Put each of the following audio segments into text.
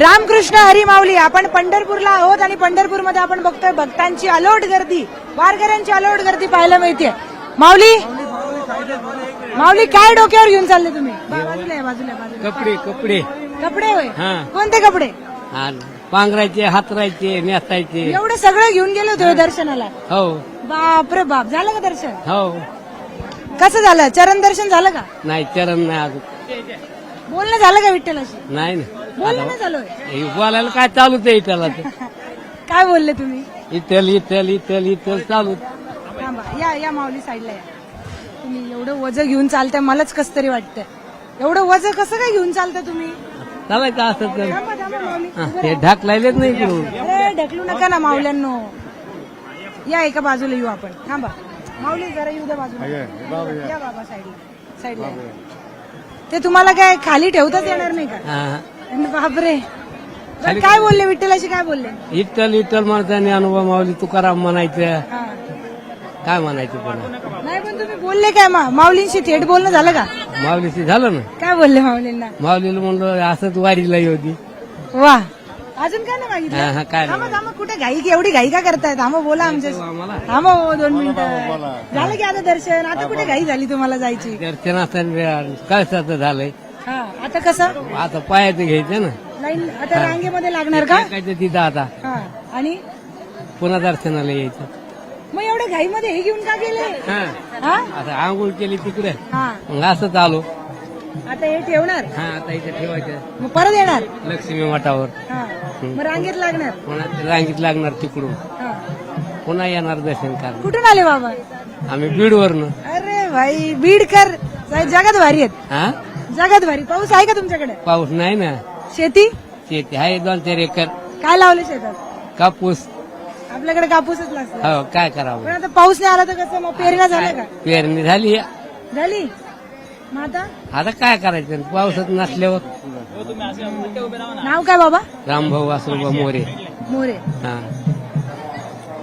रामकृष्ण हरी माऊली. आपण पंढरपूरला आहोत आणि पंढरपूरमध्ये आपण बघतोय भक्तांची अलोट गर्दी, वारकऱ्यांची अलोट गर्दी पाहायला मिळते. माऊली माऊली काय डोक्यावर घेऊन चालले तुम्ही? बाजूला आहे, बाजूला आहे, बाजूला. कपडे कपडे कपडे होय? हा. कोणते कपडे? पांघरायचे, हातरायचे, नेसायचे. एवढं सगळं घेऊन गेले होते दर्शनाला? हो बापरे बाप. झालं का दर्शन? हो. कसं झालं? चरण दर्शन झालं का? नाही चरण नाही अजून. बोलणं झालं का विठ्ठलाशी? नाही बोलणं नाही झालं होय? हे बोलायला काय चालूच आहे त्याला. काय बोलले तुम्ही? इथल इथल इथल इथल चालू. थांबा, या या माऊली साईडला या. तुम्ही एवढं वजन घेऊन चालताय, मलाच कस तरी वाटतंय. एवढं वजन कसं काय घेऊन चालता तुम्ही? चालायचं असं तर. थांबा, थांबा, माऊली. ते ढाकलायलेच नाही करून. अरे ढकलू नका ना माऊल्यांनो. या एका बाजूला येऊ आपण. थांबा माऊली, जरा येऊ द्या बाजूला. या बाबा साईडला, साईडला या. ते तुम्हाला काय खाली ठेवताच येणार नाही का? बापरे. बरं, काय बोलले विठ्ठलाशी? काय बोलले? इथल इथल माणसाने अनुभव माऊली तुकाराम म्हणायचं. हा. काय म्हणायचं पुन्हा? नाही पण तुम्ही बोलले काय? माऊलींशी थेट बोलणं झालं का? माऊलीशी झालं ना. काय बोलले माऊलींना? माऊलीला म्हणलं असंच वारीला होती. वा. अजून काय नाही मागितलं? हा, काय थांबा थांबा, कुठे घाई, एवढी घाई का करताय? थांबा, बोला आमच्याशी. आम्हाला थांबा हो 2 मिनिटं. झालं की आता दर्शन? आता कुठे घाई झाली तुम्हाला जायची? दर्शन असताना कळसाचं झालंय. हा. आता कसं? आता पायाचं घ्यायचं ना. लाईन आता रांगेमध्ये लागणार का? काय तिथं आता हा. आणि पुन्हा दर्शनाला यायचं. मग एवढ्या घाईमध्ये हे घेऊन का गेले? हा. हा. आता आंघोळ केली तिकडे, हा. मग असंच आलो. आता हे ठेवणार, हा, आता इथे ठेवायचं मग परत येणार. लक्ष्मी मठावर. हा. मग रांगेत लागणार. पुन्हा रांगीत लागणार तिकडून, हा. पुन्हा येणार दर्शन करायला. कुठून आले बाबा? आम्ही बीडवरनं. अरे भाई, बीडकर जगात भारी आहेत. हा. जगात भारी. पाऊस आहे का तुमच्याकडे? पाऊस नाही ना. शेती शेती आहे 2-4 एकर. काय लावले शेतात? कापूस. आपल्याकडे कापूसच लागतो. हो, काय पण करावं. आता पाऊस नाही आला तर कसं? मग पेरण्या झाल्या का? पेरणी झाली. झाली. मग आता आता काय करायचं पावसात नसल्यावर. नाव काय बाबा? रामभाऊ वासुबा मोरे. मोरे. हा.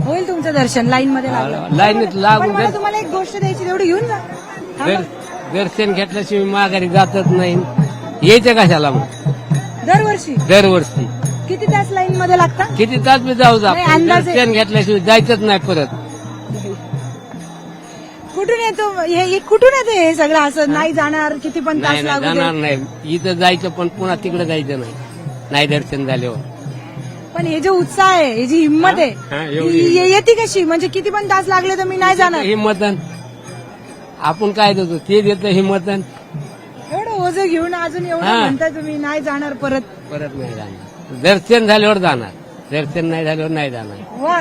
होईल तुमचं दर्शन. लाईन मध्ये लागलं. लाईनीत पण लागून मला तुम्हाला एक गोष्ट द्यायची, तेवढी घेऊन जा. थांबा. दर्शन घेतल्याशिवाय माघारी जातच नाही. यायचं कशाला मग दरवर्षी दरवर्षी? किती तास लाईन मध्ये लागतात? किती तास बी जाऊ जा, नाही, अंदाजे. दर्शन घेतल्याशिवाय जायचंच नाही परत. कुठून येतो हे? कुठून येतं हे सगळं असं? नाही जाणार, किती पण तास नाही नाही, लागू जाणार दे. नाही. इथं जायचं पण पुन्हा तिकडे जायचं नाही. नाही दर्शन झाल्यावर. पण हे जे उत्साह आहे, हे जी हिंमत हा, आहे, एवढी. ही येते कशी? म्हणजे किती पण तास लागले तर मी नाही जाणार. हिम्मतन आपण काय देतो ते देतो हिम्मतन. एवढं ओझं घेऊन अजून एवढं हा. म्हणताय तुम्ही नाही जाणार परत. परत नाही जाणार. दर्शन झाल्यावर जाणार. दर्शन नाही झाल्यावर नाही जाणार. वा,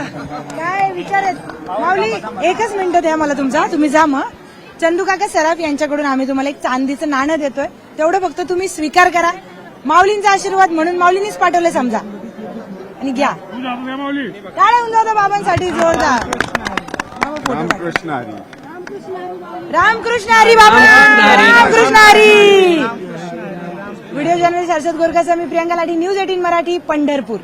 काय विचार आहेत. माऊली, एकच मिनिट द्या मला तुमचा. तुम्ही जा मग. चंदू काका सराफ यांच्याकडून आम्ही तुम्हाला एक चांदीचं नाणं देतोय. तेवढं फक्त तुम्ही स्वीकार करा. माऊलींचा आशीर्वाद म्हणून माऊलींनीच पाठवलं समजा, आणि घ्या. काय होऊन जातं बाबांसाठी जोरदार. रामकृष्ण हरी. रामकृष्ण हरी बाबा. रामकृष्ण हरी. व्हिडिओ जर्नलिस्ट हर्षद गोरकाचा मी प्रियंका लाठी, न्यूज 18 मराठी, पंढरपूर.